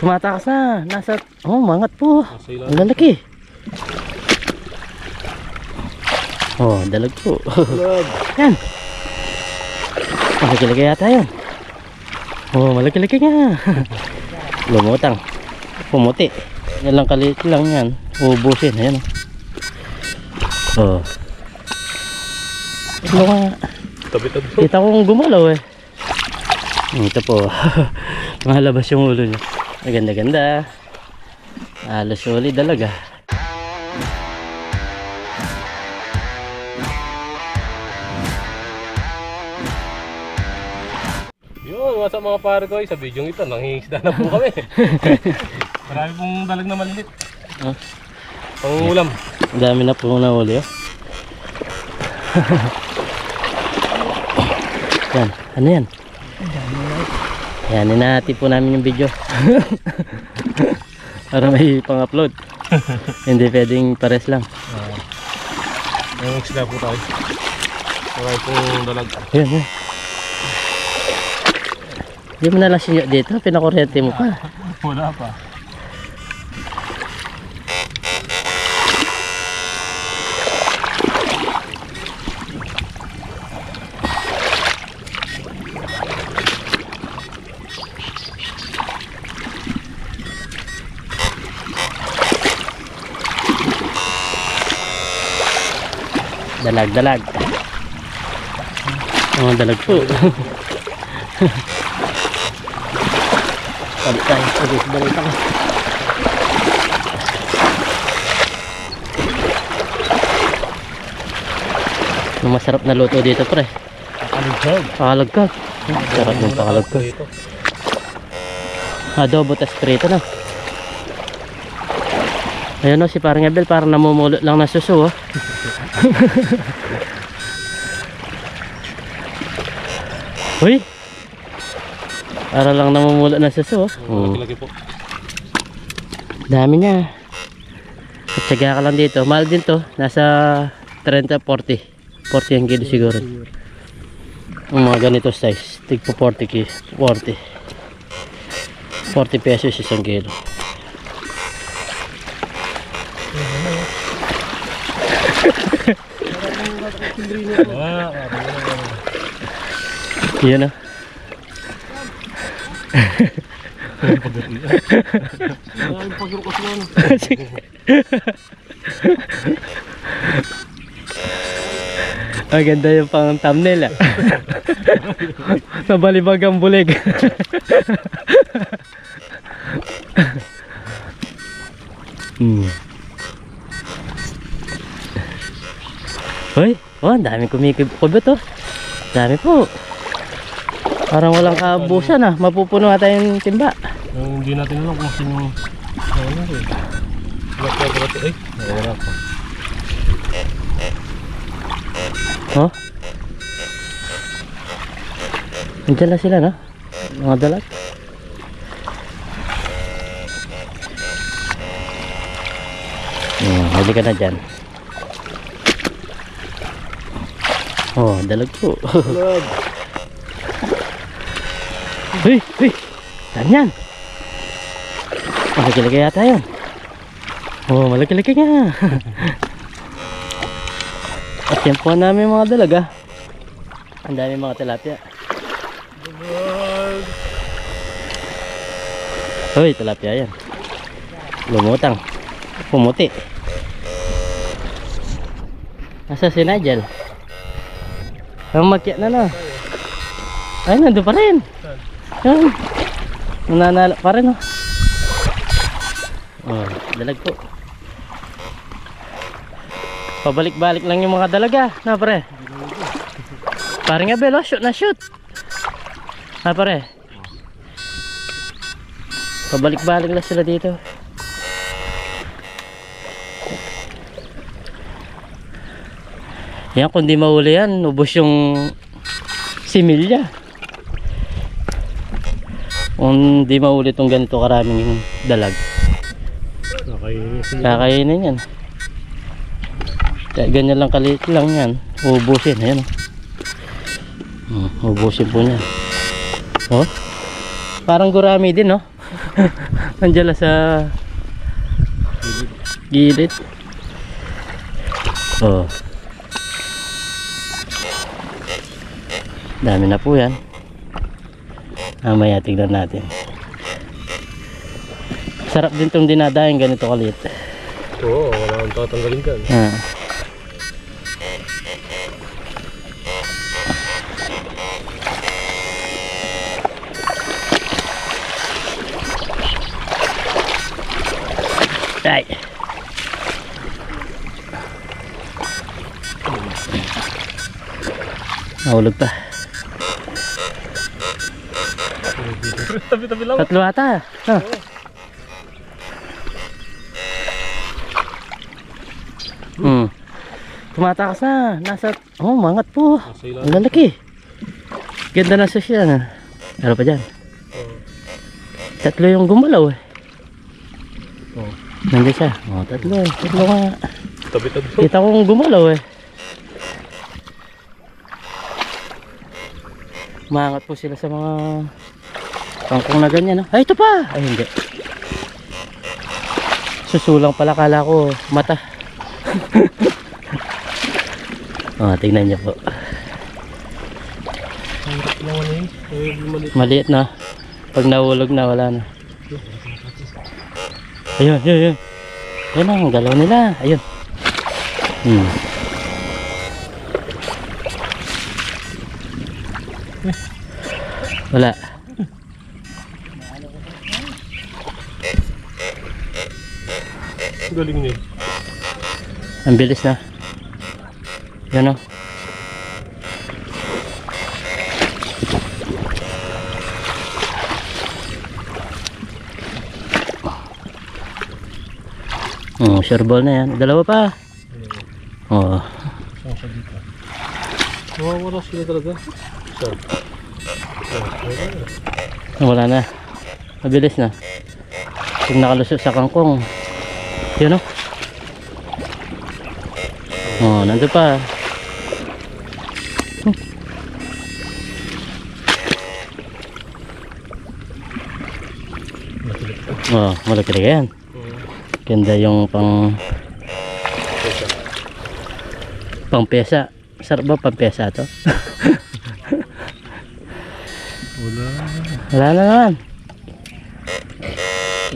Tumatakas na. Nasa, oh, mangat po. Ang lalaki. Oh, dalag po. Yan. Malaki-laki yata yan. Oh, malaki-laki nga. Lumutang. Pumuti. Yan lang kalit lang yan. Ubusin. Ayan. Oh. Ito nga. Tabi-tabi. Kita kong gumalaw eh. Ito po. Malabas yung ulo niya. Maganda-ganda. Alas ulit dalaga. Yun, what's up mga pare ko? Sa video ito, nanghihingisda na po kami. Marami pong dalag na malilit. Pangulam. Ang dami na po na uli oh. Yan, ano yan? Yan, hinahati po namin yung video. Para may pang-upload. Hindi pwedeng pares lang. Nangingisda po tayo. Marami pong dalag. Yan, yan. Hindi mo nalang sinyo dito, pinakuryente mo pa. Wala pa. Dalag. Oh, dalag po. Balik tayo. Balik tayo. Ang masarap na luto dito pre. Pakalagkag. Sarap ng pakalagkag. Adobo tas prito na. Ayan o si parang Abel, parang namumulot lang na suso oh. Uy! Para lang namumulot na suso oh. Laki po. Dami niya. At syaga ka lang dito. Mahal din to. Nasa 30-40. 40 ang kilo siguro. Ang mga ganito size. Tig po 40 pesos isang kilo. Yan o. Maganda yung pang thumbnail ah. Nabalibag ang bulig. Hoy, oh, dami kumikibot oh. Dami po. Parang walang kaabusan ah. Mapupuno ata yung timba. Hindi natin alam kung sino. Wala rin. Wala pa. Oh? Nandiyan na sila no? Mga dalag. Hindi ka na dyan. Oh, dalag po. Hey! Saan yan? Malaki-laki yata yun. Oh, malaki-laki nga. At yan po namin mga dalaga. Ang dami mga tilapia. Hoy, tilapia yan. Lumutang. Pumuti. Nasa si Nigel. Mamakya na no. Ay, nandun pa rin. Yan. Nananalo pa rin oh. Oh, dalag po. Pabalik-balik lang yung mga dalaga. Na pare. Parang Abel oh, shoot na shoot. Na pare. Pabalik-balik lang sila dito. Yan, kung di mahuli yan, ubos yung similya. Kung di mahuli itong ganito karaming dalag, kakainin yan. Kaya ganyan lang kalit lang yan. Ubusin, ayan ubusin po niya. Oh, parang gurami din no. Andiyan lang sa gilid. Oh. Dami na po yan. Mamaya tignan natin. Sarap din itong dinadaing ganito kalit. Oo, wala akong tatanggalin dyan. Ay. Nahulog pa. Tabi-tabi lang. Tatlo ata. Ah. Tumatakas na. Nasa, mangat po. Ang lalaki. Ganda na siya na. Ano pa dyan? Tatlo yung gumalaw eh. Nandiyan siya. Tatlo. Tatlo nga. Tabi-tabi. Kita kong gumalaw eh. Maangat po sila sa mga kangkong na ganyan. No? Ay, ito pa! Ay, hindi. Susulang pala. Kala ko mata. Tingnan niyo po. Maliit na. Pag nahulog na, wala na. Ayun, yun, yun. Ayun ang galaw nila. Ayun. Wala. Galing niya. Ang bilis na. Yan o. Sure ball na yan. Dalawa pa. Oo. Wala sila talaga. Wala na. Mabilis na. Pag nakalusot sa kangkong. Yun o. Nandun pa. Malaki talaga yan. Ganda yung pang pesa. Sarap ba pang pesa to? Wala na naman.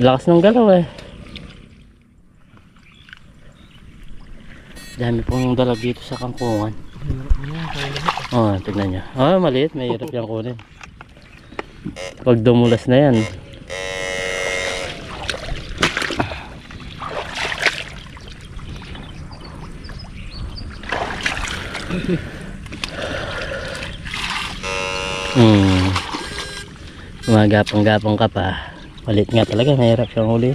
Lakas ng galaw eh. Dami pong dalag dito sa kangkungan. Tignan nyo. Maliit. Mahirap yung kunin. Pag dumulas na yan. Gumagapang-gapang ka pa. Malit nga talaga, mahirap siyang huli.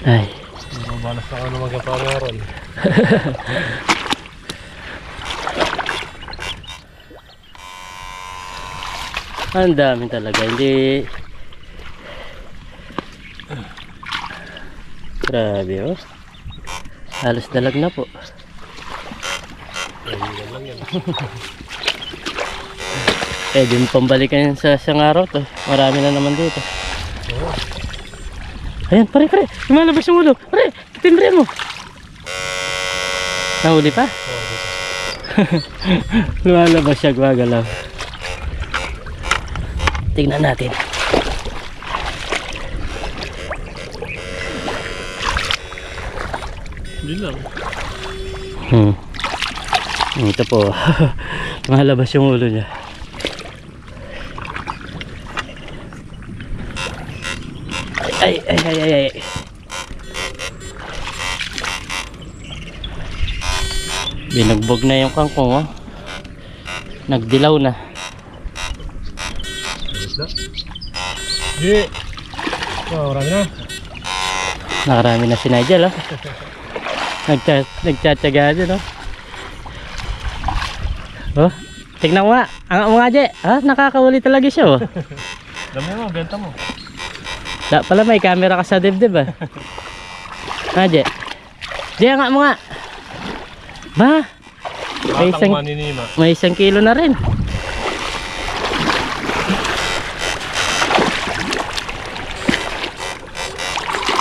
Ay. Balas na ka na magapangaran. Ang dami talaga. Hindi. Grabe oh. Halos dalag na po. Pwede mo pambalikan sa isang araw to. Marami na naman dito. Ayan, pare. Lumalabas yung ulo. Pare, tinrin mo. Nahuli pa? Lumalabas siya, gumagalaw. Tingnan natin. Hindi lang. Ito po. Lumalabas yung ulo niya. Ay. Binugbog na yung kangkong oh. Nagdilaw na. Hindi. Marami na. Nakarami na si Nigel oh. Nagtsatsaga din oh. Oh, tignan mo nga. Ang mga Je, nakakawali talaga siya oh. Dami mo, benta mo. Pala may camera ka sa dibdib ah. Je, nga mo nga. Ba? May isang kilo na rin.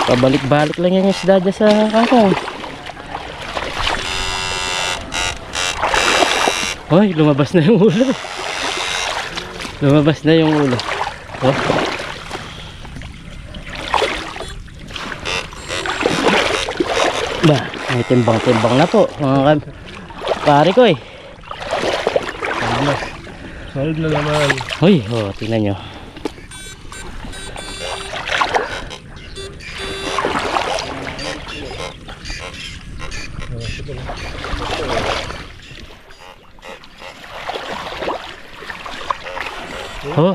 Pabalik-balik lang yan yung isda dyan sa kangkong. Hoy, lumabas na yung ulo. Lumabas na yung ulo. Oh. Ba, may timbang-timbang na po mga pare ko eh. Solid na naman. Hoy, oh, tingnan nyo. Oh.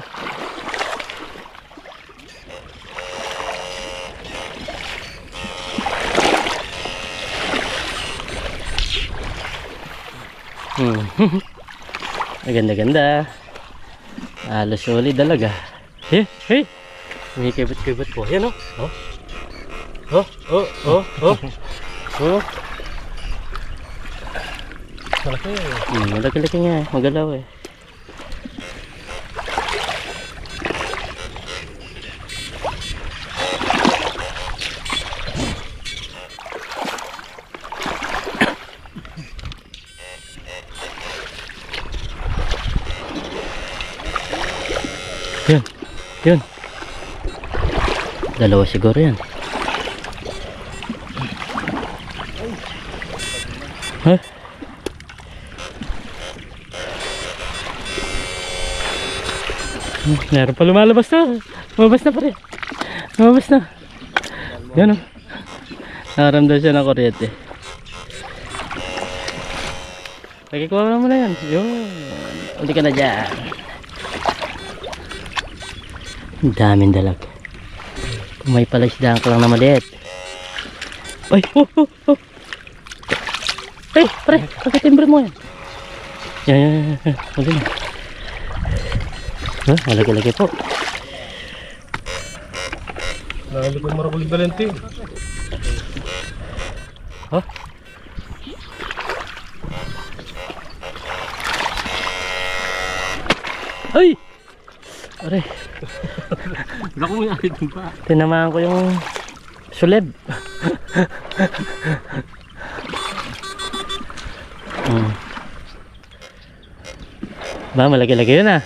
Maganda-ganda. Halos solid talaga. Hey, hey. May kibot-kibot po. Yan oh. Oh. Oh, oh, oh, oh. Oh. Malaki. Malaki-laki nga. Magalaw eh. Yun. Yun. Dalawa siguro yan. Huh? Meron pa lumalabas na. Lumabas na pa rin. Lumabas na. Yan o. Nakaramdam siya ng kuryente. Pagkikuha mo na yan. Yun. Uli ka na dyan. Ang daming dalag. Kung may palaisdaan ka lang na maliit. Ay! Oh! Oh! Oh! Ay! Pare! Pagkatimbre mo yan. Yan, yan, yan, yan. Uli na. Oh, malaki-laki po. Nahalo ko yung marakulig valente. Oh. Ay! Pare. Wala ko may akit pa. Tinamaan ko yung suleb. Ba, malaki-laki yun ah.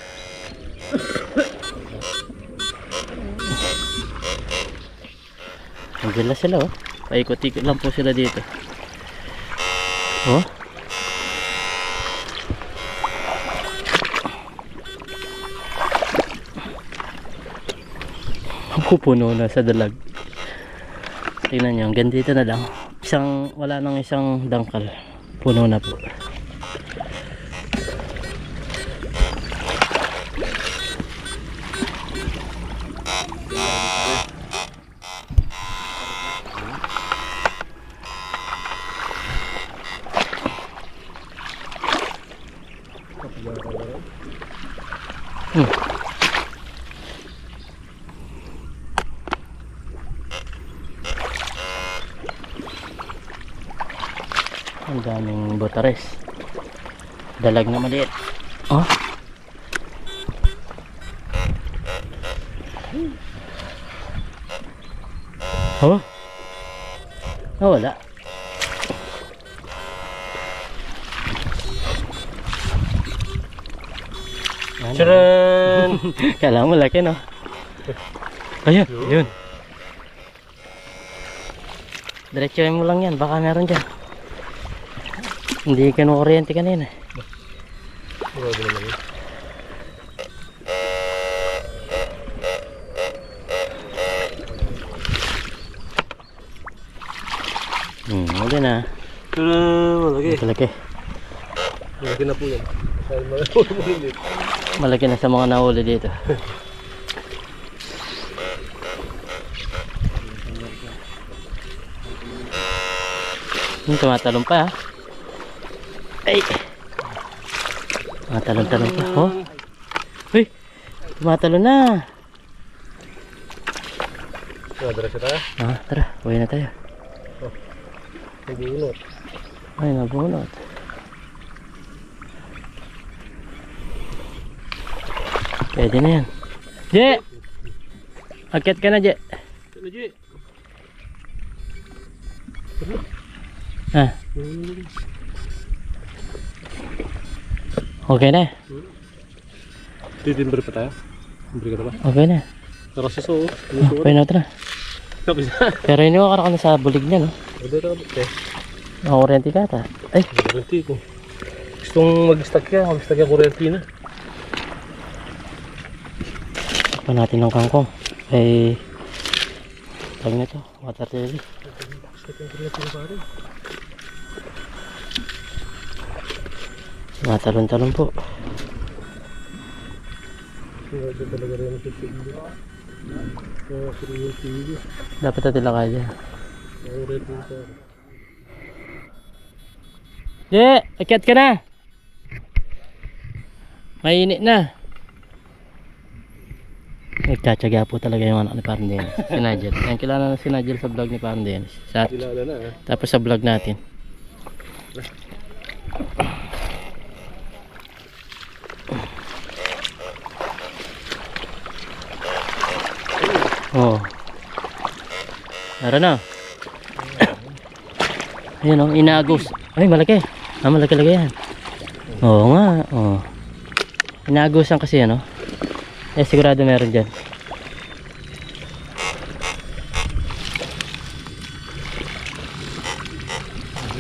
Nandiyan lang sila oh. Paikot-ikot lang po sila dito. Oh. Pupuno na sa dalag. Tingnan nyo, hanggang dito na lang. Wala nang isang dangkal. Puno na po. Ang daming botares. Dalag na maliit. Oh. Oh. Oh, wala. Tcharan! Kala mo laki no? Ayun, yun. Diretsuhin mo lang yan, baka meron dyan. Hindi ka nung kuryente kanina. Grabe naman yun. Wala na. Malaki. Malaki. Malaki na po yan. Dahil malaki. Malaki na sa mga nahuli dito. Tumatalon pa ha. Ay! Tumatalon-talon pa. Oh! Uy! Tumatalon na! Tara siya tayo. Tara, uwi na tayo. Nabunot. Ay, nabunot. Pwede na yan. Je! Akit ka na, Je. Ah, okay na. Titimbre pa tayo. Timbre ka na ba? Okay na. Pero sa so, Okay na ito na. tapos Pero yun yung karakana sa bulig niya, no? Pwede ka ba? Nakakuryente ka ata. Ay, Kurenti ko. Gustong mag-stack ka. Mag-stack ka kurenti na. pa natin ng kangkong. Ay, tag na ito. Water lily. Matalon-talon po. Ito talaga rin ang sisig. Kurenti. Dapat natin lakay dyan. Kurenti ka. Je, akyat ka na. Mainit na. Nagtsatsaga po talaga yung anak ni Parang Dennis. Si Nigel. Yan, kilala na si Nigel sa vlog ni Parang Dennis. Kilala na Tapos sa vlog natin. Oh. Tara na. Ayun oh, inaagos. Ay, malaki. Ah, malaki-laki yan. Oo nga. Oh. Inaagosan kasi yan, oh. Eh, sigurado meron dyan.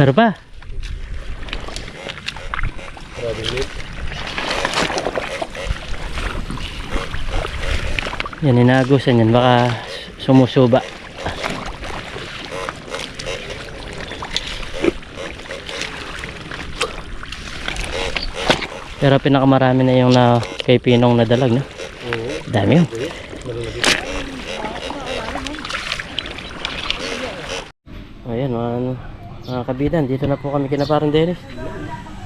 Meron pa. Yan, inaagosan yan. Baka sumusuba. Pero pinakamarami na yung na kay Pinong nadalag, no? Dami yun. Ayan mga kabidan, dito na po kami kina Parang Dennis.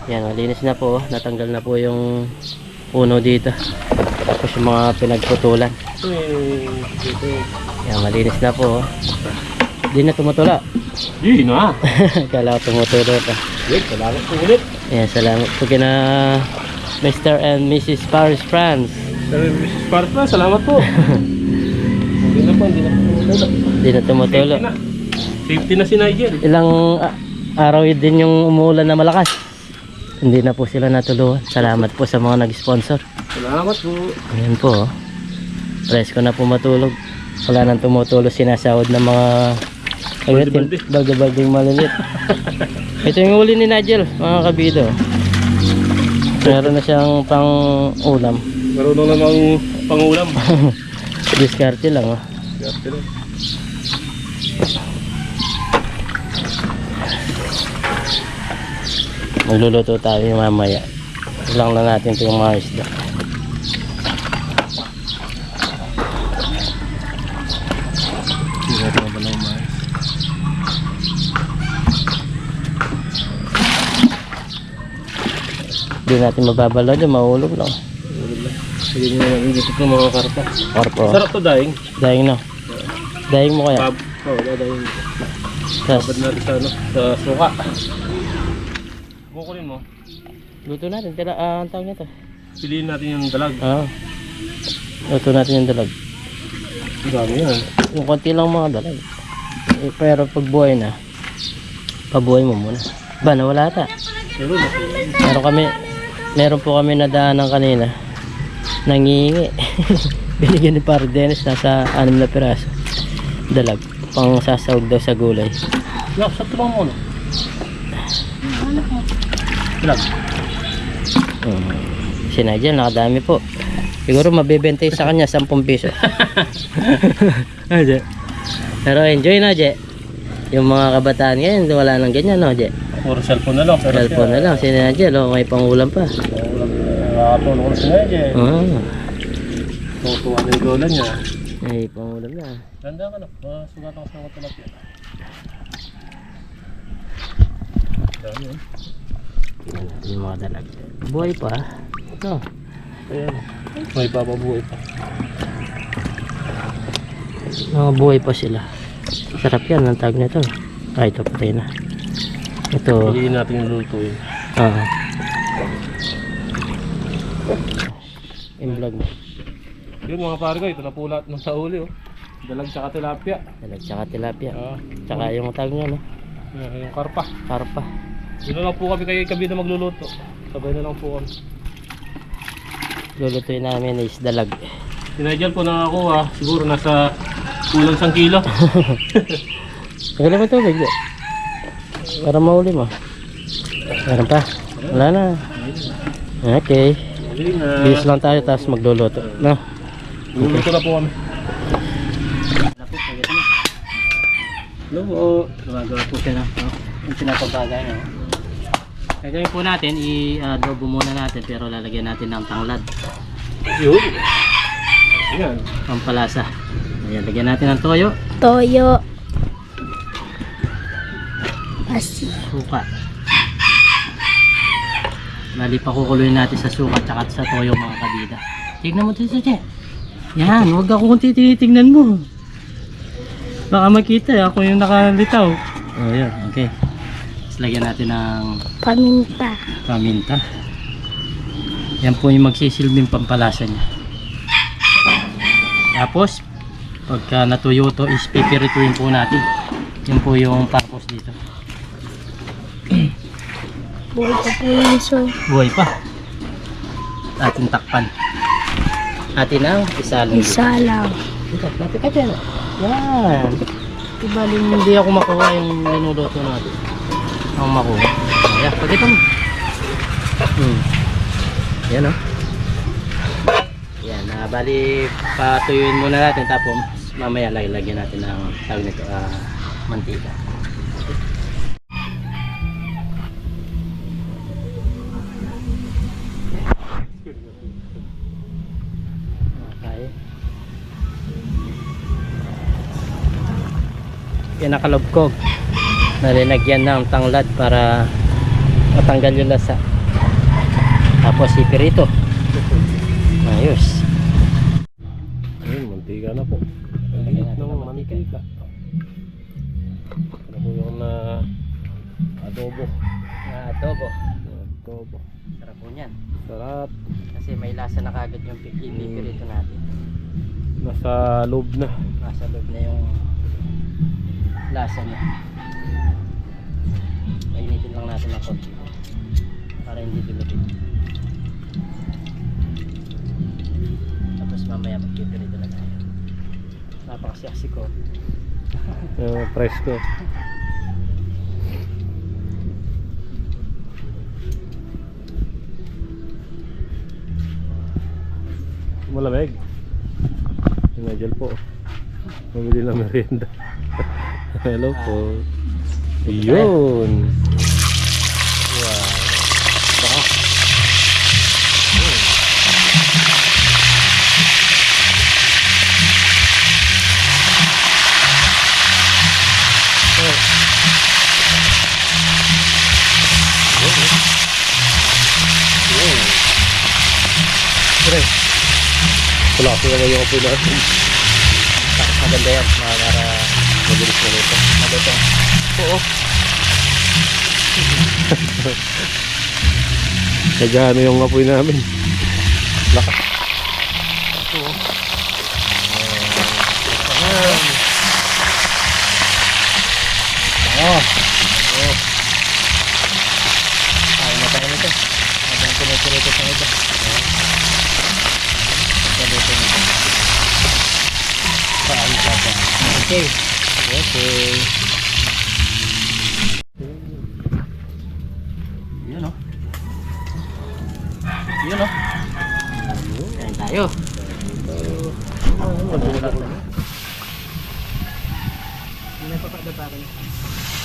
Yan, malinis na po. Natanggal na po yung puno dito. Tapos yung mga pinagputulan. Yan, malinis na po. Di na tumutula. Di na. Kala ko tumutula pa. Salamat po ulit. Yan, salamat po kina Mr. and Mrs. Paris France. Mrs. Parpa, salamat po. Hindi na po tumutulo. Di na tumutulo. Safety na si Nigel. Ilang araw din yung umuulan na malakas. Hindi na po sila natulungan. Salamat po sa mga nag-sponsor. Salamat po. Ayan po. Presko na po matulog. Wala nang tumutulo, sinasahod ng mga balde-balding malilit. Ito yung uli ni Nigel, mga kabido. Meron na siyang pang ulam. Marunong namang pangulam. Diskarte lang, oh. Diskarte lang. Magluluto tayo mamaya. Ilang lang natin ito yung mga isda. Hindi natin mabalang mais. Hindi natin mababalaw dyan, mahulog lang. Sige nyo naman, hindi ito mga karpa. Karpo. Sarap to daing. Daing no. Daing mo kaya? Oo, daing. Tapos, Babad natin sa, sa suka. Kukunin mo. luto natin. Ang tawag nito. Piliin natin yung dalag. Oo. Luto natin yung dalag. Ang dami yan. Yung konti lang mga dalag. Eh, pero pag buhay na, pabuhay mo muna. Ba, nawala ata. Meron po kami nadaanan kanina. Nangingi. Binigyan ni Parang Dennis, nasa 6 na piraso. Dalag. Pang sasawag daw sa gulay. Yak, sa tulong mo no? Dalag. Si Nigel, nakadami po. Siguro mabibenta sa kanya 10 piso. Pero enjoy na, Je. Yung mga kabataan ngayon, wala nang ganyan, no, Je? Puro cellphone na lang. Cellphone na lang. Si Nigel, oh, may pangulam pa. Nakatulong ko na si Nigel. Tutuwa na yung lola niya. May pangulam na. Ganda ka na. Sugatan ko sa mga tilapia. Dami yun. Yung mga dalag. Buhay pa. No. Ayan. May papabuhay pa. Mga buhay pa sila. Sarap yan. Ang tag nito. Ito patay na. Ito. Piliin natin yung lutuin. Yung vlog mo. Yun mga pare ko, ito na po lahat ng sa huli oh. Dalag tsaka tilapia. Dalag tsaka tilapia. Tsaka yung tag nyo, no? Yung karpa. Karpa. Dito lang po kami kay Kabida magluluto. Sabay na lang po kami. Lulutuin namin is dalag. Si Nigel po nakakuha. Siguro nasa kulang 1 kilo. Tagalan mo tubig. Para mahuli mo. Meron pa? Wala na. Okay. Bilis lang tayo tapos magluluto. No? Luluto na po kami. Hello po. Gumagawa po siya na. Yung pinapabagay na. Gagawin po natin, i-adobo muna natin pero lalagyan natin ng tanglad. Yun. Ayan. Pampalasa. Ayan, lagyan natin ng toyo. Toyo. Asin. Suka. Bali pa kukuluin natin sa suka at sa toyo mga kabida. Tignan mo dito siya. Yan, huwag ako kung tinitignan mo. Baka makita ako yung nakalitaw. Oh, yan, okay. Tapos lagyan natin ng Paminta. paminta. Yan po yung magsisilbing pampalasa niya. Tapos, pagka natuyo to is pipirituin po natin. Yan po yung purpose dito. Buhay pa po yun, sir. Buhay pa. Ating takpan. Atin ang isalang. Isa lang. Lapit ka dyan. Yan. Ibaling hindi ako makuha yung linuluto natin. Ako makuha. Ayan, pagkita mo. Yan o. Yan, bali patuyuin muna natin tapos mamaya lagyan natin ng tawag nito, mantika. Okay. Pinakalubkog na linagyan ng tanglad para matanggal yung lasa. Tapos ipirito. Ayos. Ayun, mantika na po. Lagyan natin Ng ng mantika. mantika. Ano po yung na adobo. Adobo. Adobo. Sarap po niyan. Sarap. Kasi may lasa na kagad yung ipipirito natin. Nasa loob na. Nasa loob na yung lasa niya. Painitin lang natin ng konti para hindi dumikit. Tapos mamaya magpipirito na tayo. Napakasaksi ko. Presko. Malamig. Yung Nigel po. Mamili ng merienda. Hello po. Yun. Wow. Baka. Pre. Wala ko na yung apoy natin. Maganda yan para mabilis na luto. Maluto. Oo. Kagano yung apoy namin. Lakas. Oo. Oo. Ayaw na tayo nito. Habang pinipirito sa ito. Maluto nito. Paano ka ba? Okay. Okay. Yun o. Yun o. Kain tayo. Magulat na. Hindi pa pagdaparin.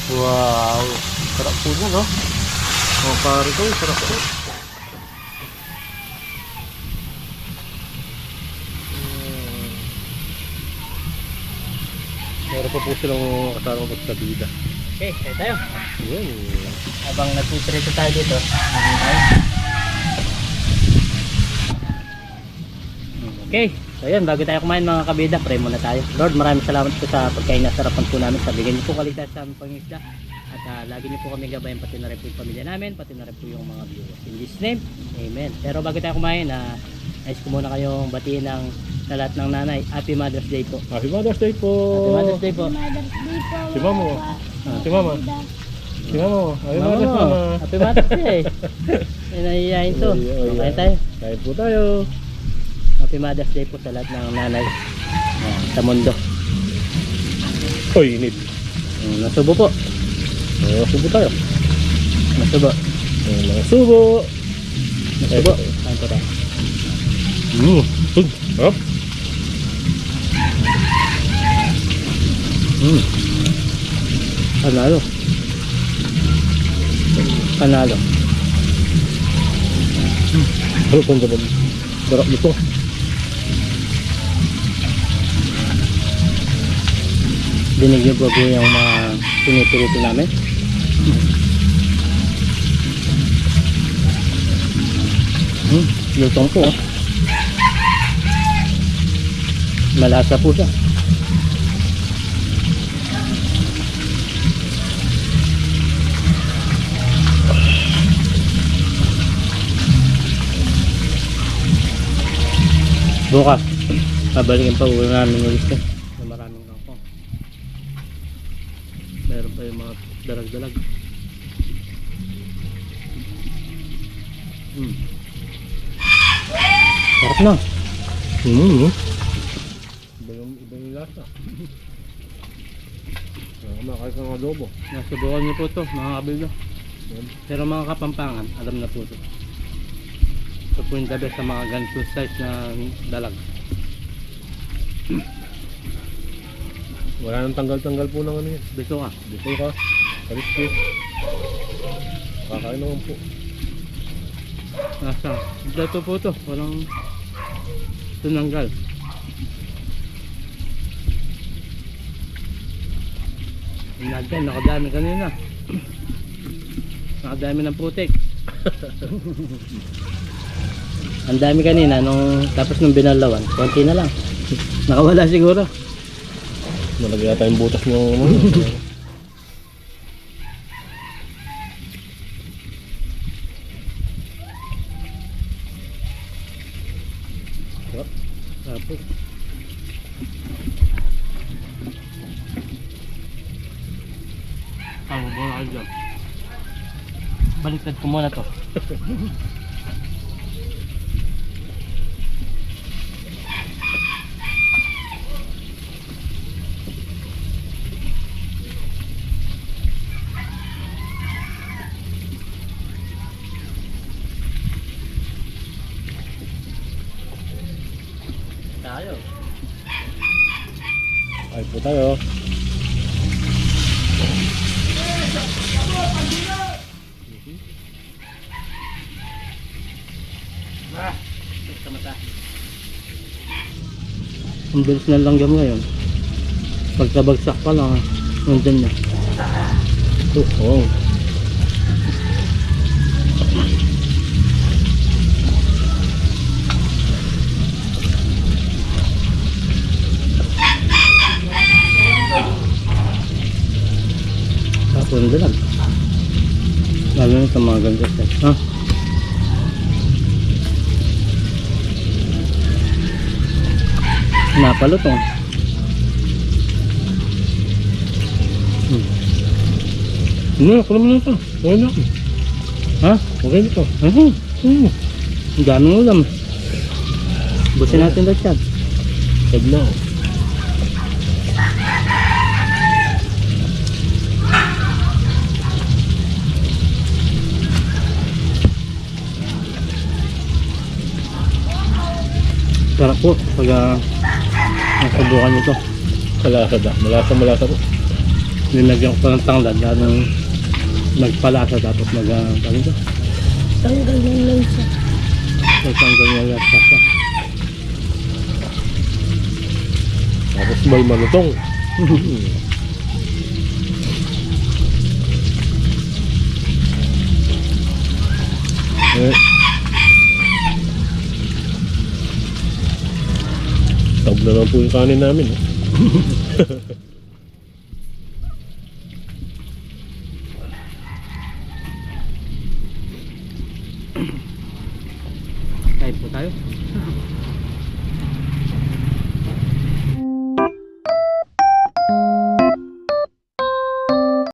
Wow. Sarap po na, no? Mga pare ko, sarap po. Meron pa po silang kasama magkabida. Okay, kain tayo. Yun. Habang nagpiprito tayo dito, kain tayo. Okay, so yun, bago tayo kumain mga kabida, pray muna tayo. Lord, maraming salamat po sa pagkain na sarapan po namin. Sabigyan niyo po kaligtas sa aming pangisda. At lagi niyo po kami gabayan, pati na rin po yung pamilya namin, pati na rin po yung mga viewers. In this name, Amen. Pero bago tayo kumain, nais ko muna kayong batiin ng Sa lahat ng nanay, Happy Mother's Day po. Happy Mother's Day po. Happy Mother's Day po. Mother's Day po. Si Mamo. Si Mama. Si Mama. Happy Mama Mother's mo, Mama. Happy Mother's Day. Ay, nahihiyain to. Okay tayo. Kain po tayo. Happy Mother's Day po sa lahat ng nanay sa mundo. Hoy, init. Nasubo po. Subo tayo. Nasubo. Subo. Nasubo. Kain po tayo. Sarap. Panalo. Panalo. Sarap ang sabon. Sarap nito. Dinig niyo ba po yung mga pinipirito namin? Lutong po. Malasa po siya. Bukas, babalikin pa uwi namin ulit ko. Maraming kangkong. Meron pa yung mga dalag-dalag. Sarap na. Iba yung lasa. Makakain ka ng adobo. Nasubukan niyo po ito mga kabildo. Pero mga kapampangan, alam na po ito. Ito po yung dabi sa mga ganito size na dalag. Wala nang tanggal-tanggal po ng ano yan. Biso ka. Dito ka. Kaliskis. Kakain naman po. Nasa. Ito po ito. Walang tunanggal. Nagdan, nakadami kanina. Nakadami ng putik. Ang dami kanina nung tapos nung binalawan, konti na lang. Nakawala siguro. Malagay yata yung butas ng ano. Tapos bola dyan. Baliktad ko muna to. Tayo. Ay po tayo. Ang bilis na langgam ngayon. Pagkabagsak pa lang, nandun na. Oh. Tapos na lang. Lalo na sa mga ganito. Ha? Napalutong. Ako naman na ito. Okay na. Ha? Okay na ito. Ang daming ulam. Busin natin daw siya. Sab na. Sarap po pag nasubukan nyo ito. Malasa da. Malasa po. Nilagyan ko pa ng tanglad ng nagpalasa tapos ganito. Tanggal ng lansa. Nagtanggal niya yung lasa. Tapos may manutong. Tawag na lang po yung kanin namin.